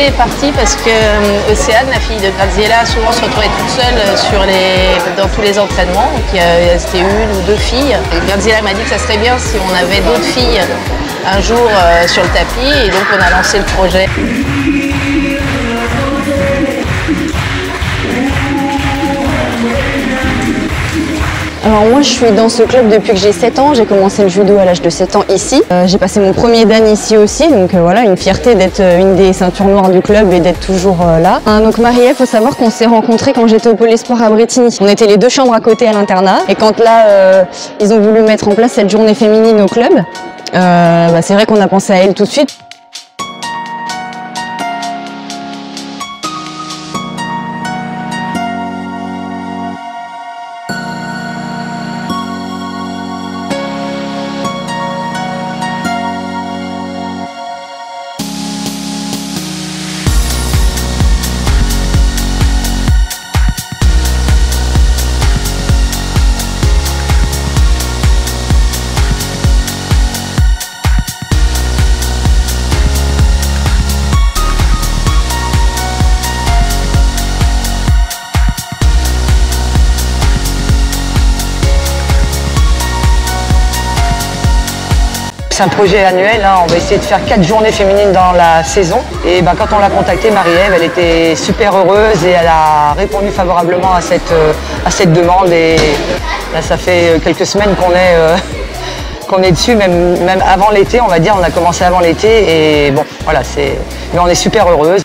projet est parti parce que Océane, la fille de Graziella, souvent se retrouvait toute seule dans tous les entraînements. C'était une ou deux filles. Et Graziella m'a dit que ça serait bien si on avait d'autres filles un jour sur le tapis. Et donc on a lancé le projet. Alors moi je suis dans ce club depuis que j'ai 7 ans, j'ai commencé le judo à l'âge de 7 ans ici. J'ai passé mon premier dan ici aussi, donc voilà, une fierté d'être une des ceintures noires du club et d'être toujours là. Donc Marie-Ève, faut savoir qu'on s'est rencontrés quand j'étais au Pôle Espoir à Brétigny. On était les deux chambres à côté à l'internat et quand là ils ont voulu mettre en place cette journée féminine au club, c'est vrai qu'on a pensé à elle tout de suite. C'est un projet annuel, hein. On va essayer de faire 4 journées féminines dans la saison. Et quand on l'a contactée, Marie-Ève, elle était super heureuse et elle a répondu favorablement à cette demande. Et là, ça fait quelques semaines qu'on est dessus, même avant l'été, on va dire. On a commencé avant l'été et bon, voilà, mais on est super heureuse.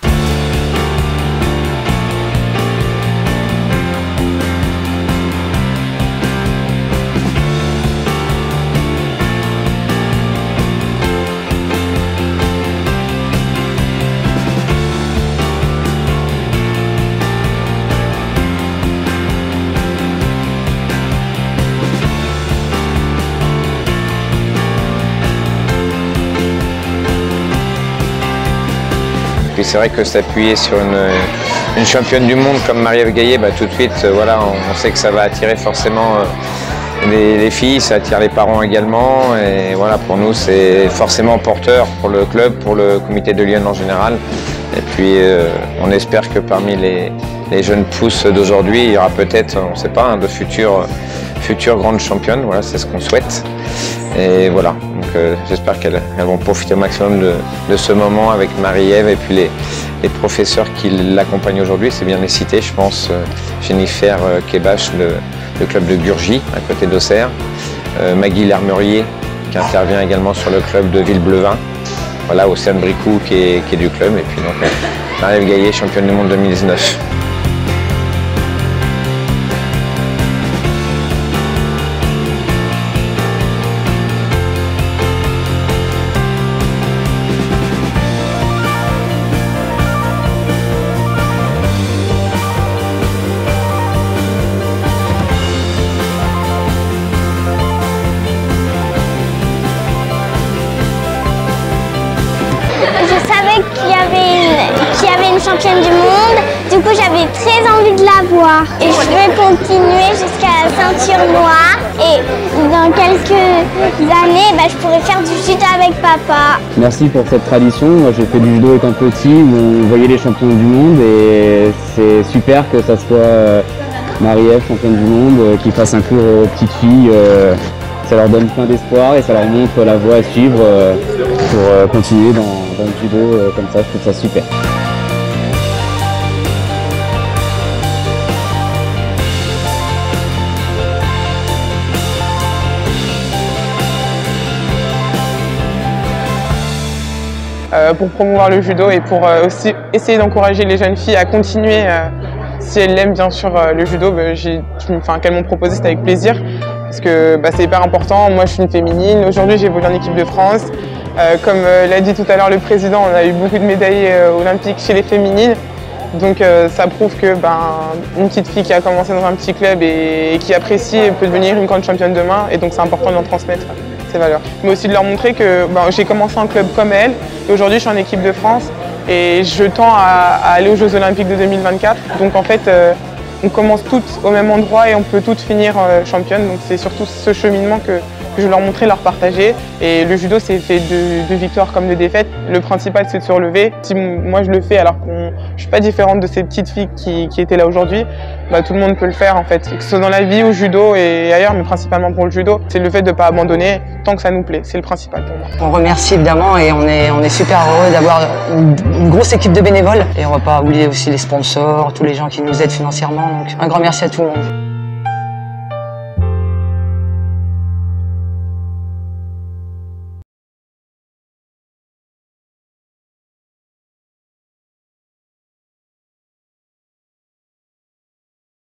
Puis c'est vrai que s'appuyer sur une championne du monde comme Marie-Ève Gaillet, tout de suite, voilà, on sait que ça va attirer forcément les filles, ça attire les parents également. Et voilà, pour nous, c'est forcément porteur pour le club, pour le comité de Lyon en général. Et puis, on espère que parmi les jeunes pousses d'aujourd'hui, il y aura peut-être, on ne sait pas, de futures grandes championnes. Voilà, c'est ce qu'on souhaite. Et voilà, donc j'espère qu'elles vont profiter au maximum de ce moment avec Marie-Ève et puis les professeurs qui l'accompagnent aujourd'hui. C'est bien les citer, je pense. Jennifer Kebache, le club de Gurgy, à côté d'Auxerre. Maggie Lermurier, qui intervient également sur le club de Villeblevin. Voilà, Océane Bricou, qui est du club. Et puis donc Marie-Ève Gaillet, championne du monde 2019. Qu'il y avait une championne du monde, du coup j'avais très envie de la voir et je vais continuer jusqu'à la ceinture noire et dans quelques années je pourrais faire du judo avec papa. Merci pour cette tradition. Moi j'ai fait du judo étant petit où on voyait les champions du monde et c'est super que ça soit Marie-Ève, championne du monde, qui fasse un cours aux petites filles. Ça leur donne plein d'espoir et ça leur montre la voie à suivre pour continuer dans le judo comme ça. Je trouve ça super. Pour promouvoir le judo et pour aussi essayer d'encourager les jeunes filles à continuer, si elles l'aiment bien sûr le judo, qu'elles m'ont proposé, c'était avec plaisir. Parce que c'est hyper important. Moi je suis une féminine, aujourd'hui j'évolue en équipe de France. Comme l'a dit tout à l'heure le président, on a eu beaucoup de médailles olympiques chez les féminines. Donc ça prouve que une petite fille qui a commencé dans un petit club et qui apprécie peut devenir une grande championne demain. Et donc c'est important de leur transmettre ces valeurs. Mais aussi de leur montrer que j'ai commencé en club comme elle. Et aujourd'hui je suis en équipe de France et je tends à aller aux Jeux Olympiques de 2024. Donc en fait on commence toutes au même endroit et on peut toutes finir championnes. Donc c'est surtout ce cheminement que je leur montrais, leur partageais. Et le judo, c'est fait de victoires comme de défaites. Le principal, c'est de se relever. Si moi, je le fais alors que je suis pas différente de ces petites filles qui étaient là aujourd'hui, bah, tout le monde peut le faire en fait. Que ce soit dans la vie, au judo et ailleurs, mais principalement pour le judo, c'est le fait de ne pas abandonner tant que ça nous plaît. C'est le principal pour moi. On remercie évidemment et on est super heureux d'avoir une grosse équipe de bénévoles. Et on va pas oublier aussi les sponsors, tous les gens qui nous aident financièrement. Donc un grand merci à tout le monde.